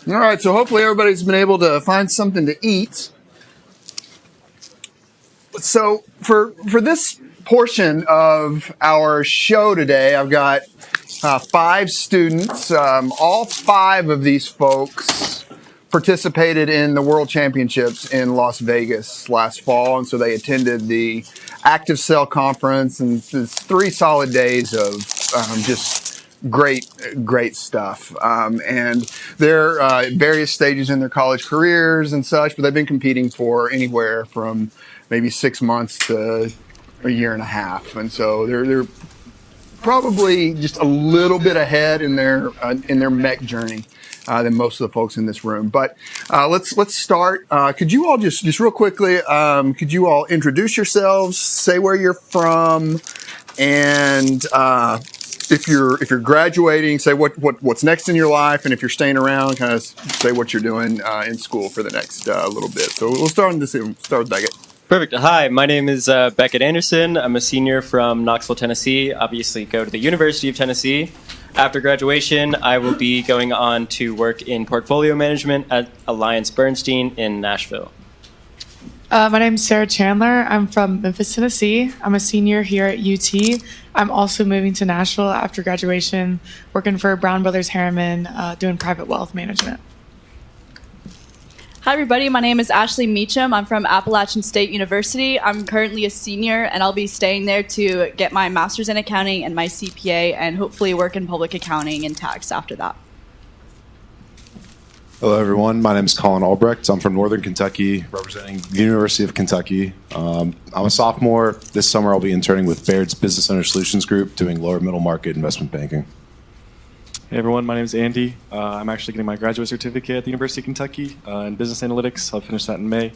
All right, so hopefully everybody's been able to find something to eat. So for this portion of our show today, I've got 5 students. All 5 of these folks participated in the World Championships in Las Vegas last fall, and so they attended the Active Cell Conference, and it's 3 solid days of just great stuff. And they're at various stages in their college careers and such, but they've been competing for anywhere from maybe 6 months to a year and a half, and so they're probably just a little bit ahead in their MECC journey than most of the folks in this room. But let's start. Could you all just real quickly? Could you all introduce yourselves? Say where you're from, and if you're graduating, say what's next in your life, and if you're staying around, kind of say what you're doing in school for the next little bit. So we'll start with Beckett. Perfect. Hi, my name is Beckett Anderson. I'm a senior from Knoxville, Tennessee. Obviously, go to the University of Tennessee. After graduation, I will be going on to work in portfolio management at Alliance Bernstein in Nashville. My name is Sarah Chandler. I'm from Memphis, Tennessee. I'm a senior here at UT. I'm also moving to Nashville after graduation, working for Brown Brothers Harriman, doing private wealth management. Hi, everybody. My name is Ashley Meacham. I'm from Appalachian State University. I'm currently a senior, and I'll be staying there to get my master's in accounting and my CPA, and hopefully work in public accounting and tax after that. Hello, everyone. My name is Colin Albrecht. I'm from Northern Kentucky, representing the University of Kentucky. I'm a sophomore. This summer, I'll be interning with Baird's Business Owner Solutions Group, doing lower middle market investment banking. Hey everyone, my name is Andy. I'm actually getting my graduate certificate at the University of Kentucky in business analytics. I'll finish that in May.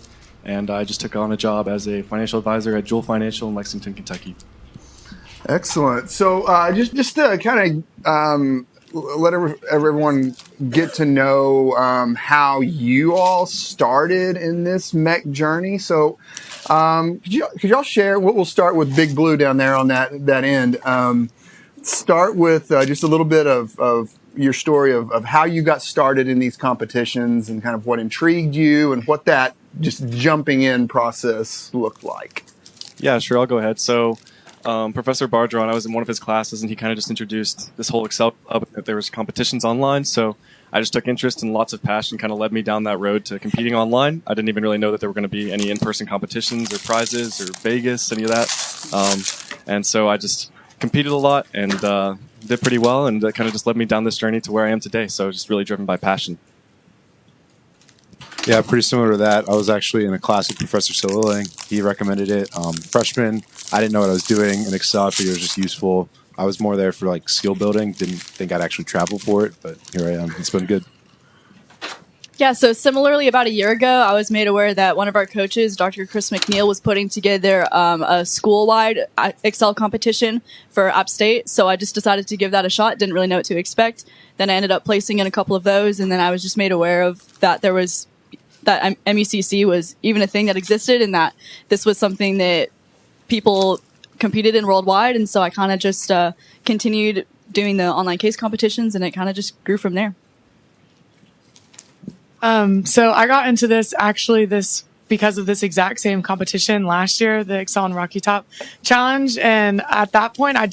And I just took on a job as a financial advisor at Jewel Financial in Lexington, Kentucky. Excellent. So just to kind of let everyone get to know how you all started in this MECC journey. So could y'all share? We'll start with Big Blue down there on that end. Start with just a little bit of your story of how you got started in these competitions and kind of what intrigued you and what that just jumping in process looked like. Yeah, sure. I'll go ahead. So Professor Bardron, I was in one of his classes, and he kind of just introduced this whole Excel Club, that there was competitions online. So I just took interest, and lots of passion kind of led me down that road to competing online. I didn't even really know that there were going to be any in-person competitions or prizes or Vegas, any of that. And so I just competed a lot and did pretty well, and that kind of just led me down this journey to where I am today. So just really driven by passion. Yeah, pretty similar to that. I was actually in a class with Professor Silling. He recommended it. Freshman, I didn't know what I was doing in Excel. I figured it was just useful. I was more there for like skill building. Didn't think I'd actually travel for it, but here I am. It's been good. Yeah, so similarly, about a year ago, I was made aware that one of our coaches, Dr. Chris McNeil, was putting together a school-wide Excel competition for App State. So I just decided to give that a shot. Didn't really know what to expect. Then I ended up placing in a couple of those, and then I was just made aware of that that MECC was even a thing that existed, and that this was something that people competed in worldwide. And so I kind of just continued doing the online case competitions, and it kind of just grew from there. So I got into this because of this exact same competition last year, the Excel and Rocky Top Challenge. And at that point, I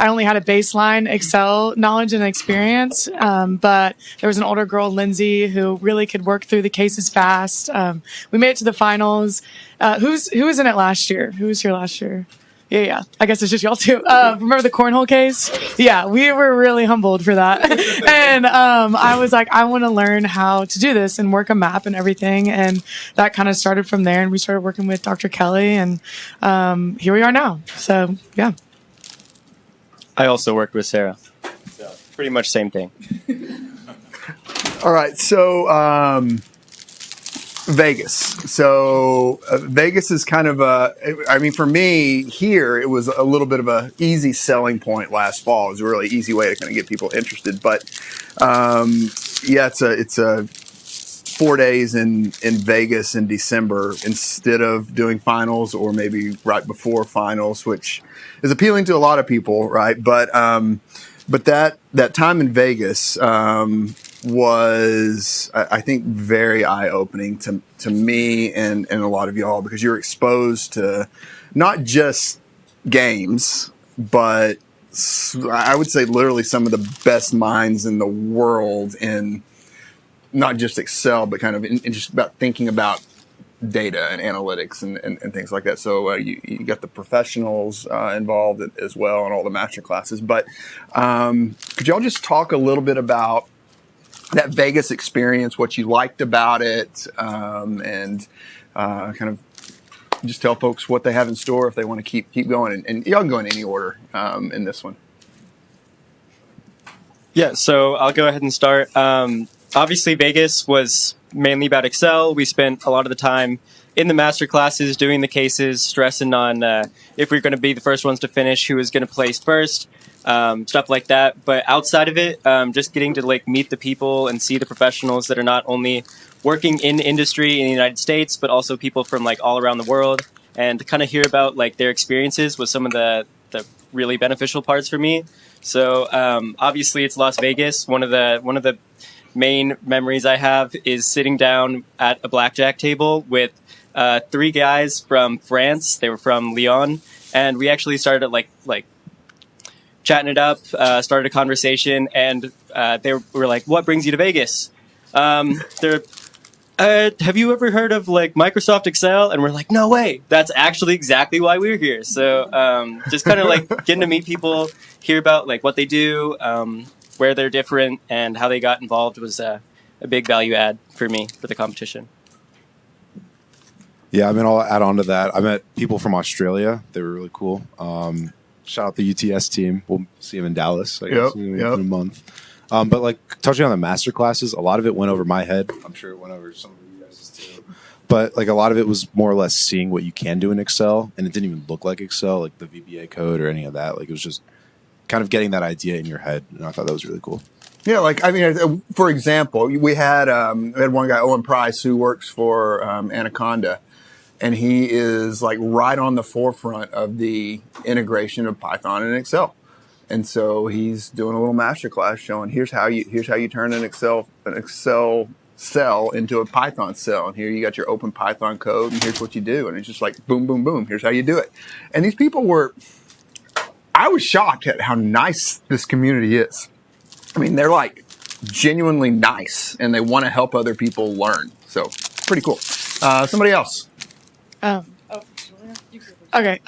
only had a baseline Excel knowledge and experience. But there was an older girl, Lindsay, who really could work through the cases fast. We made it to the finals. Who was in it last year? Who was here last year? Yeah. I guess it's just y'all too. Remember the cornhole case? Yeah, we were really humbled for that. And I was like, I want to learn how to do this and work a map and everything. And that kind of started from there. And we started working with Dr. Kelly, and here we are now. So, yeah. I also worked with Sarah. So pretty much same thing. All right, so Vegas. So Vegas is kind of for me here, it was a little bit of a easy selling point last fall. It was a really easy way to kind of get people interested. But it's a 4 days in Vegas in December instead of doing finals or maybe right before finals, which is appealing to a lot of people, right? But but that time in Vegas was, I think, very eye-opening to me and a lot of y'all, because you're exposed to not just games, but I would say literally some of the best minds in the world in not just Excel, but kind of in just about thinking about data and analytics and things like that. So you got the professionals involved as well in all the master classes. But could y'all just talk a little bit about that Vegas experience, what you liked about it, and kind of just tell folks what they have in store if they want to keep going. And y'all can go in any order in this one. Yeah, so I'll go ahead and start. Obviously, Vegas was mainly about Excel. We spent a lot of the time in the master classes doing the cases, stressing on if we are going to be the first ones to finish, who was going to place first, stuff like that. But outside of it, just getting to meet the people and see the professionals that are not only working in industry in the United States, but also people from all around the world, and to kind of hear about their experiences was some of the really beneficial parts for me. So obviously, it's Las Vegas. One of the main memories I have is sitting down at a blackjack table with 3 guys from France. They were from Lyon, and we actually started chatting it up, started a conversation, and they were like, "What brings you to Vegas?" They're, "Have you ever heard of Microsoft Excel?" And we're like, "No way! That's actually exactly why we're here." So just kind of getting to meet people, hear about what they do, where they're different, and how they got involved was a big value add for me for the competition. Yeah, I mean, I'll add on to that. I met people from Australia. They were really cool. Shout out the UTS team. We'll see them in Dallas, I guess, in a month. But touching on the master classes, a lot of it went over my head. I'm sure it went over some of you guys too. But a lot of it was more or less seeing what you can do in Excel, and it didn't even look like Excel, the VBA code or any of that. It was just kind of getting that idea in your head, and I thought that was really cool. Yeah, for example, we had one guy, Owen Price, who works for Anaconda, and he is right on the forefront of the integration of Python and Excel. And so he's doing a little masterclass showing here's how you turn an Excel cell into a Python cell, and here you got your open Python code, and here's what you do, and it's just boom, boom, boom. Here's how you do it. And these people I was shocked at how nice this community is. I mean, they're genuinely nice, and they want to help other people learn. So pretty cool. Somebody else. Okay.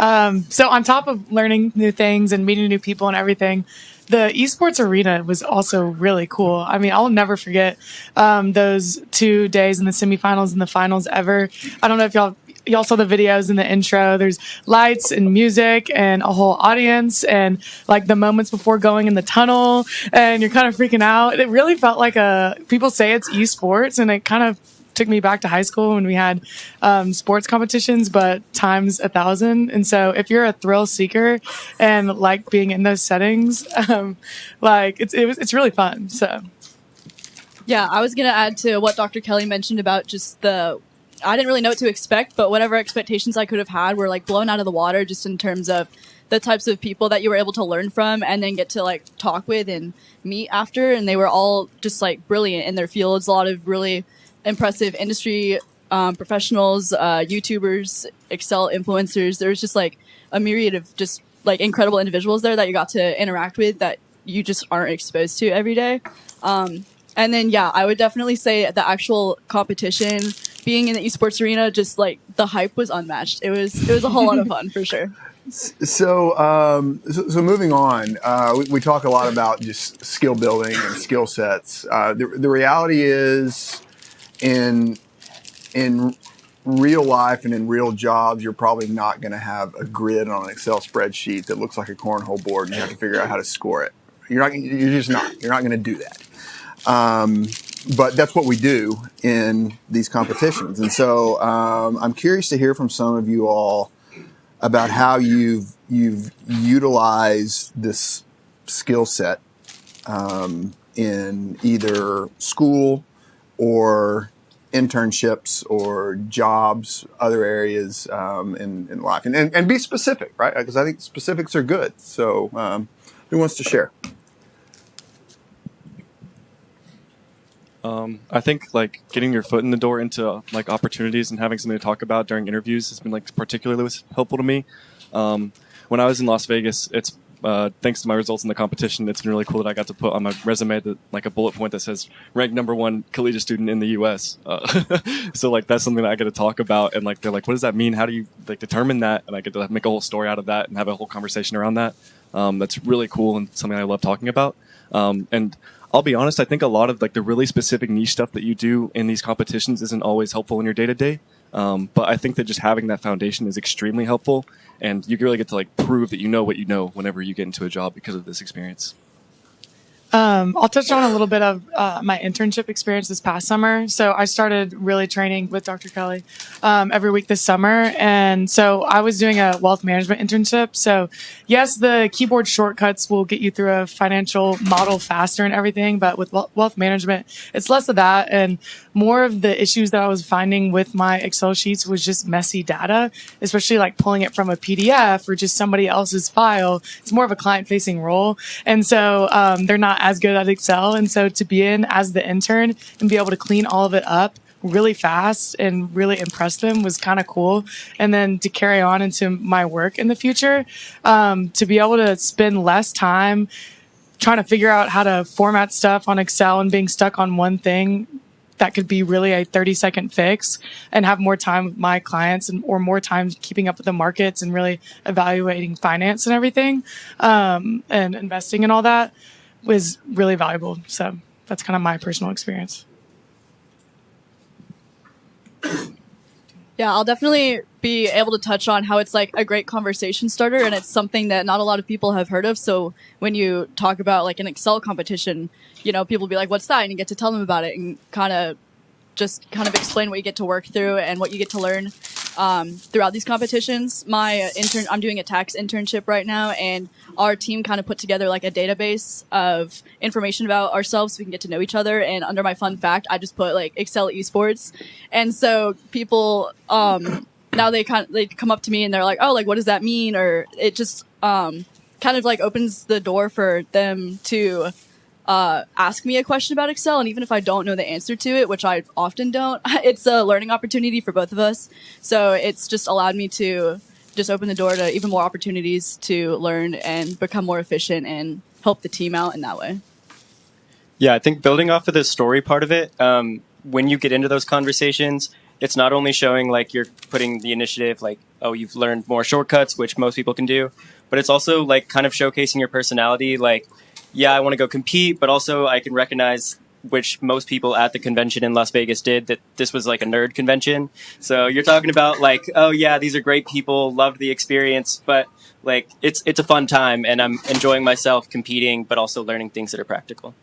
So on top of learning new things and meeting new people and everything, the eSports arena was also really cool. I mean, I'll never forget those 2 days in the semifinals and the finals ever. I don't know if y'all saw the videos in the intro. There's lights and music and a whole audience, and the moments before going in the tunnel, and you're kind of freaking out. It really felt like people say it's eSports, and it kind of took me back to high school when we had sports competitions, but times 1,000. And so if you're a thrill seeker and being in those settings, it's really fun. So Yeah, I was going to add to what Dr. Kelly mentioned about just I didn't really know what to expect, but whatever expectations I could have had were blown out of the water, just in terms of the types of people that you were able to learn from and then get to talk with and meet after. And they were all just brilliant in their fields. A lot of really impressive industry professionals, YouTubers, Excel influencers. There was just a myriad of just incredible individuals there that you got to interact with that you just aren't exposed to every day. And then, yeah, I would definitely say the actual competition, being in the esports arena, just the hype was unmatched. It was a whole lot of fun for sure. So moving on, we talk a lot about just skill building and skill sets. The reality is, in real life and in real jobs, you're probably not going to have a grid on an Excel spreadsheet that looks like a cornhole board, and you have to figure out how to score it. You're just not. You're not going to do that. But that's what we do in these competitions. And so I'm curious to hear from some of you all about how you've utilized this skill set in either school or internships or jobs, other areas in life. And be specific, right? Because I think specifics are good. So who wants to share? I think like getting your foot in the door into like opportunities and having something to talk about during interviews has been like particularly helpful to me. When I was in Las Vegas, it's thanks to my results in the competition, it's been really cool that I got to put on my resume like a bullet point that says ranked #1 collegiate student in the U.S. So like that's something that I get to talk about, and like they're like, what does that mean? How do you like determine that? And I get to make a whole story out of that and have a whole conversation around that. That's really cool and something I love talking about. And I'll be honest, I think a lot of like the really specific niche stuff that you do in these competitions isn't always helpful in your day to day. But I think that just having that foundation is extremely helpful, and you really get to like prove that you know what you know whenever you get into a job because of this experience. I'll touch on a little bit of my internship experience this past summer. So I started really training with Dr. Kelly every week this summer. And so I was doing a wealth management internship. So yes, the keyboard shortcuts will get you through a financial model faster and everything. But with wealth management, it's less of that. And more of the issues that I was finding with my Excel sheets was just messy data, especially like pulling it from a PDF or just somebody else's file. It's more of a client facing role. And so they're not as good at Excel. And so to be in as the intern and be able to clean all of it up really fast and really impress them was kind of cool. And then to carry on into my work in the future, to be able to spend less time trying to figure out how to format stuff on Excel and being stuck on one thing that could be really a 30-second fix, and have more time with my clients or more time keeping up with the markets and really evaluating finance and everything, and investing and all that was really valuable. So that's kind of my personal experience. Yeah, I'll definitely be able to touch on how it's like a great conversation starter, and it's something that not a lot of people have heard of. So when you talk about like an Excel competition, you know, people will be like, what's that? And you get to tell them about it and kind of explain what you get to work through and what you get to learn throughout these competitions. I'm doing a tax internship right now, and our team kind of put together like a database of information about ourselves so we can get to know each other. And under my fun fact, I just put like Excel eSports. And so people, now they come up to me and they're like, oh, like, what does that mean? Or it just kind of like opens the door for them to ask me a question about Excel. And even if I don't know the answer to it, which I often don't, it's a learning opportunity for both of us. So it's just allowed me to just open the door to even more opportunities to learn and become more efficient and help the team out in that way. Yeah, I think building off of the story part of it, when you get into those conversations, it's not only showing like you're putting the initiative, like, oh, you've learned more shortcuts, which most people can do, but it's also like kind of showcasing your personality. Like, yeah, I want to go compete, but also I can recognize, which most people at the convention in Las Vegas did, that this was like a nerd convention. So you're talking about like, oh yeah, these are great people, loved the experience, but like it's a fun time and I'm enjoying myself competing, but also learning things that are practical.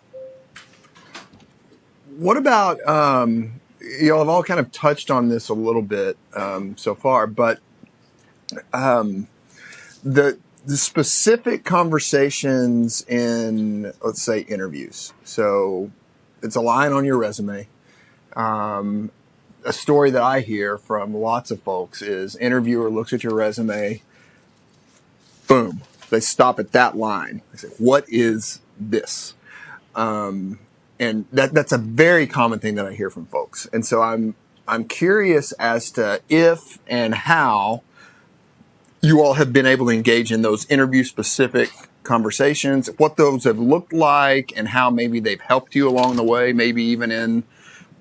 What about, y'all have all kind of touched on this a little bit so far, but the specific conversations in, let's say, interviews. So it's a line on your resume. A story that I hear from lots of folks is interviewer looks at your resume, boom, they stop at that line. They say, what is this? And that's a very common thing that I hear from folks. And so I'm curious as to if and how you all have been able to engage in those interview-specific conversations, what those have looked like, and how maybe they've helped you along the way, maybe even in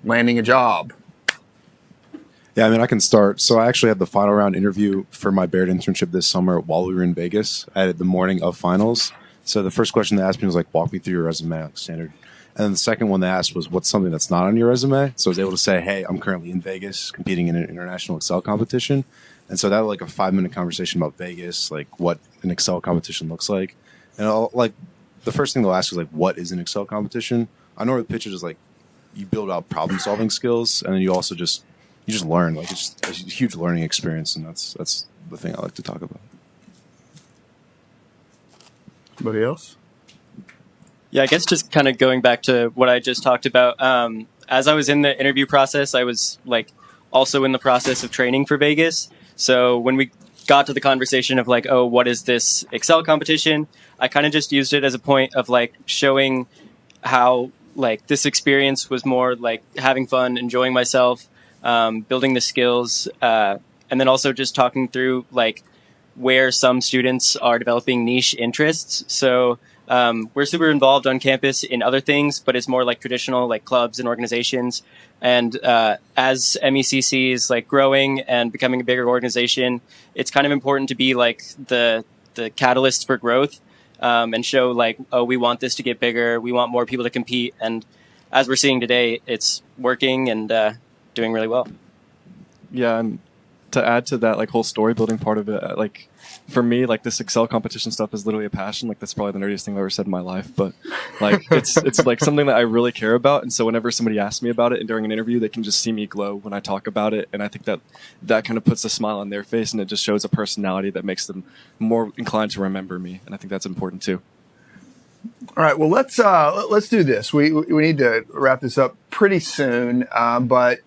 landing a job. Yeah, I mean, I can start. So I actually had the final round interview for my Baird internship this summer while we were in Vegas. I had it the morning of finals. So the first question they asked me was like, walk me through your resume, like standard. And then the second one they asked was, what's something that's not on your resume? So I was able to say, hey, I'm currently in Vegas competing in an international Excel competition. And so that was like a 5-minute conversation about Vegas, like what an Excel competition looks like. And like the first thing they'll ask is like, what is an Excel competition? I know the pitch is like you build out problem solving skills, and then you also just learn. Like it's a huge learning experience, and that's the thing I like to talk about. Anybody else? Yeah, I guess just kind of going back to what I just talked about. As I was in the interview process, I was like also in the process of training for Vegas. So when we got to the conversation of like, oh, what is this Excel competition? I kind of just used it as a point of like showing how like this experience was more like having fun, enjoying myself, building the skills, and then also just talking through like where some students are developing niche interests. So we're super involved on campus in other things, but it's more like traditional like clubs and organizations. And as MECC is like growing and becoming a bigger organization, it's kind of important to be like the catalyst for growth, and show like, oh, we want this to get bigger. We want more people to compete. And as we're seeing today, it's working and doing really well. Yeah, and to add to that, like whole story building part of it, like for me, like this Excel competition stuff is literally a passion. Like that's probably the nerdiest thing I've ever said in my life, but like it's like something that I really care about. And so whenever somebody asks me about it and during an interview, they can just see me glow when I talk about it. And I think that kind of puts a smile on their face, and it just shows a personality that makes them more inclined to remember me. And I think that's important too. All right. Well, let's do this. We need to wrap this up pretty soon. But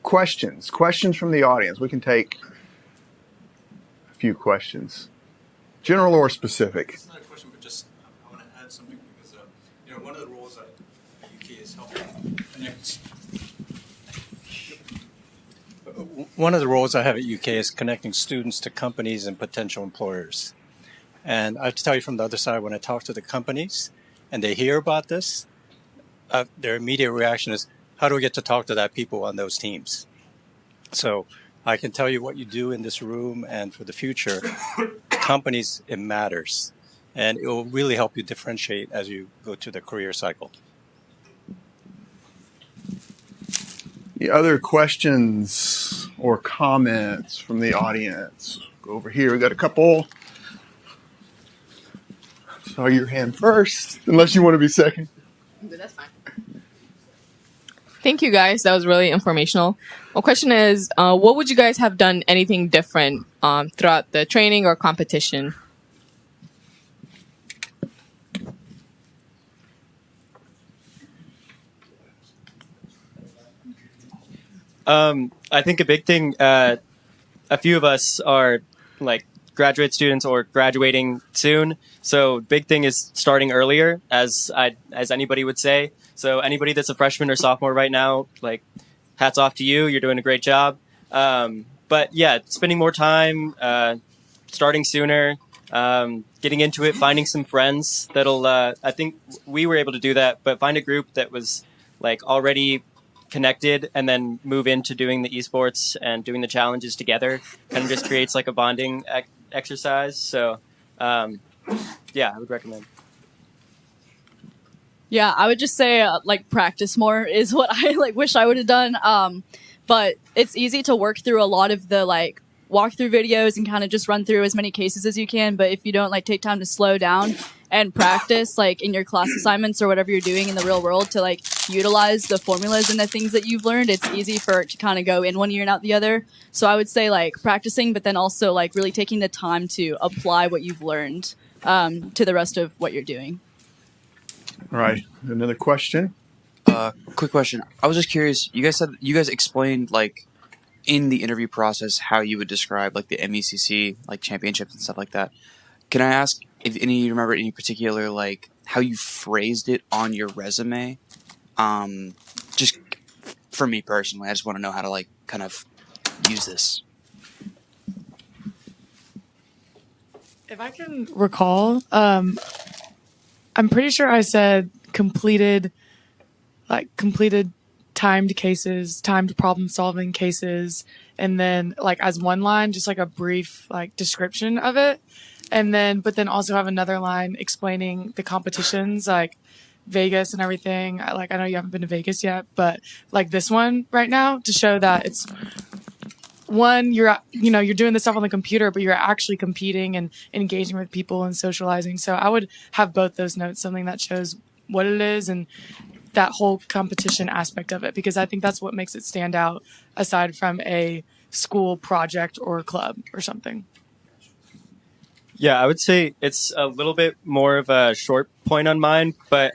questions from the audience. We can take a few questions, general or specific. It's not a question, but just I want to add something because one of the roles at UK is helping connect. One of the roles I have at UK is connecting students to companies and potential employers. And I have to tell you from the other side, when I talk to the companies and they hear about this, their immediate reaction is, how do we get to talk to that people on those teams? So I can tell you what you do in this room and for the future, companies, it matters. And it will really help you differentiate as you go to the career cycle. The other questions or comments from the audience? Go over here. We got a couple. Saw your hand first, unless you want to be second. That's fine. Thank you, guys. That was really informational. My question is, what would you guys have done anything different throughout the training or competition? I think a big thing, a few of us are like graduate students or graduating soon. So big thing is starting earlier, as anybody would say. So anybody that's a freshman or sophomore right now, like hats off to you. You're doing a great job. But yeah, spending more time, starting sooner, getting into it, finding some friends that'll, I think we were able to do that, but find a group that was like already connected and then move into doing the eSports and doing the challenges together. Kind of just creates like a bonding exercise. So yeah, I would recommend. Yeah, I would just say like practice more is what I like wish I would have done. But it's easy to work through a lot of the like walkthrough videos and kind of just run through as many cases as you can. But if you don't like take time to slow down and practice like in your class assignments or whatever you're doing in the real world to like utilize the formulas and the things that you've learned, it's easy for it to kind of go in one ear and out the other. So I would say like practicing, but then also like really taking the time to apply what you've learned to the rest of what you're doing. All right. Another question. Quick question. I was just curious. You guys explained like in the interview process how you would describe like the MECC like championships and stuff like that. Can I ask if you remember any particular like how you phrased it on your resume? Just for me personally, I just want to know how to like kind of use this. If I can recall, I'm pretty sure I said completed timed cases, timed problem solving cases, and then like as one line, just like a brief like description of it. And then, but then also have another line explaining the competitions like Vegas and everything. I know you haven't been to Vegas yet, but like this one right now to show that it's one, you're doing this stuff on the computer, but you're actually competing and engaging with people and socializing. So I would have both those notes, something that shows what it is and that whole competition aspect of it, because I think that's what makes it stand out aside from a school project or club or something. Yeah, I would say it's a little bit more of a short point on mine, but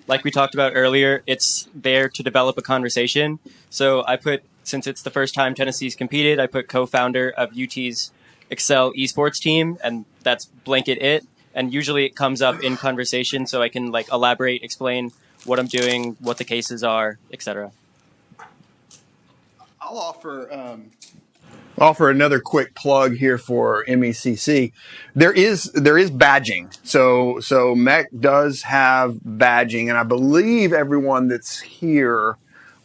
like we talked about earlier, it's there to develop a conversation. So I put, since it's the first time Tennessee's competed, I put co-founder of UT's Excel eSports team, and that's blanket it. and usually it comes up in conversation, so I can like elaborate, explain what I'm doing, what the cases are, etc. I'll offer another quick plug here for MECC. There is badging. So MECC does have badging, and I believe everyone that's here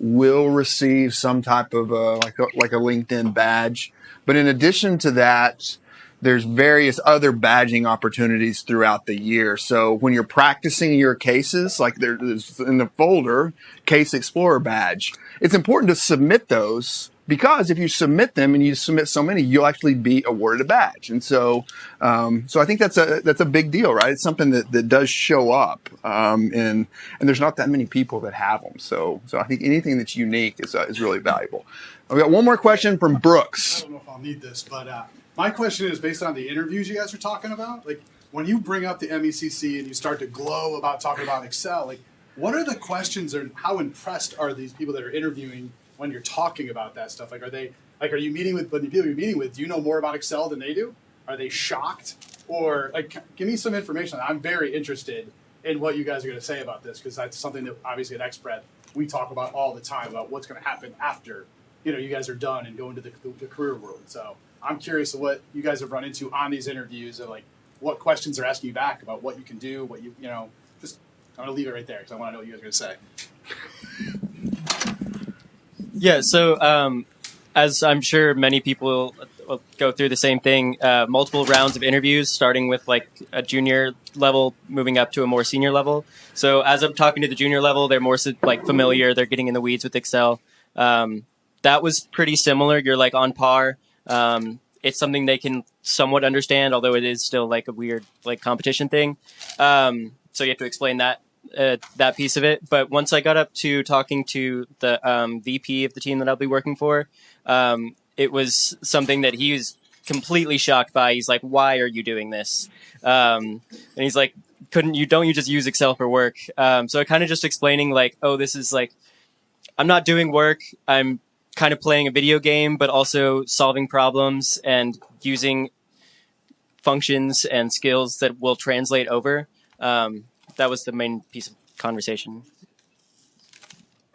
will receive some type of like a LinkedIn badge. But in addition to that, there's various other badging opportunities throughout the year. So when you're practicing your cases, like there's in the folder, Case Explorer badge, it's important to submit those, because if you submit them and you submit so many, you'll actually be awarded a badge. And so I think that's a big deal, right? It's something that does show up, and there's not that many people that have them. So I think anything that's unique is really valuable. We got one more question from Brooks. I don't know if I'll need this, but my question is based on the interviews you guys are talking about. Like, when you bring up the MECC and you start to glow about talking about Excel, like, what are the questions, or how impressed are these people that are interviewing when you're talking about that stuff? Like, are you meeting with, when the people you're meeting with, do you know more about Excel than they do? Are they shocked? Or, like, give me some information. I'm very interested in what you guys are going to say about this, because that's something that obviously at XPRED we talk about all the time, about what's going to happen after, you guys are done and go into the career world. So I'm curious of what you guys have run into on these interviews, and like what questions they're asking you back about what you can do, what just, I'm going to leave it right there because I want to know what you guys are going to say. Yeah, so as I'm sure many people will go through the same thing, multiple rounds of interviews, starting with like a junior level, moving up to a more senior level. So as I'm talking to the junior level, they're more like familiar, they're getting in the weeds with Excel. That was pretty similar. You're like on par. It's something they can somewhat understand, although it is still like a weird like competition thing. So you have to explain that piece of it. But once I got up to talking to the VP of the team that I'll be working for, it was something that he was completely shocked by. He's like, "Why are you doing this?" And he's like, don't you just use Excel for work?" So I kind of just explaining like, "Oh, this is like, I'm not doing work. I'm kind of playing a video game, but also solving problems and using functions and skills that will translate over." That was the main piece of conversation.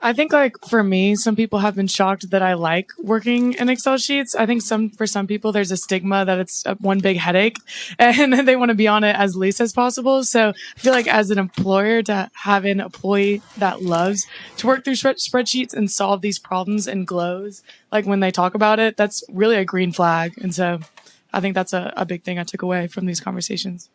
I think, like, for me, some people have been shocked that I like working in Excel sheets. I think for some people, there's a stigma that it's one big headache and they want to be on it as least as possible. So I feel like as an employer, to have an employee that loves to work through spreadsheets and solve these problems and glows, like when they talk about it, that's really a green flag. And so I think that's a big thing I took away from these conversations.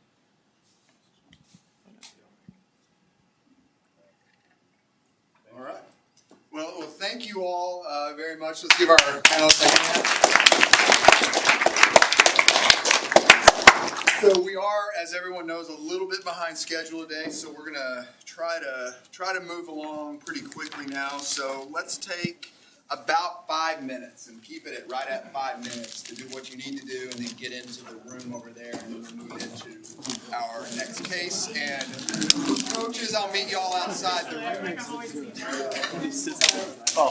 Well, thank you all very much. Let's give our panelists a hand. So we are, as everyone knows, a little bit behind schedule today, so we're going to try to move along pretty quickly now. So let's take about 5 minutes and keep it right at 5 minutes to do what you need to do, and then get into the room over there, and then we'll move into our next case. And coaches, I'll meet y'all outside the room. Oh.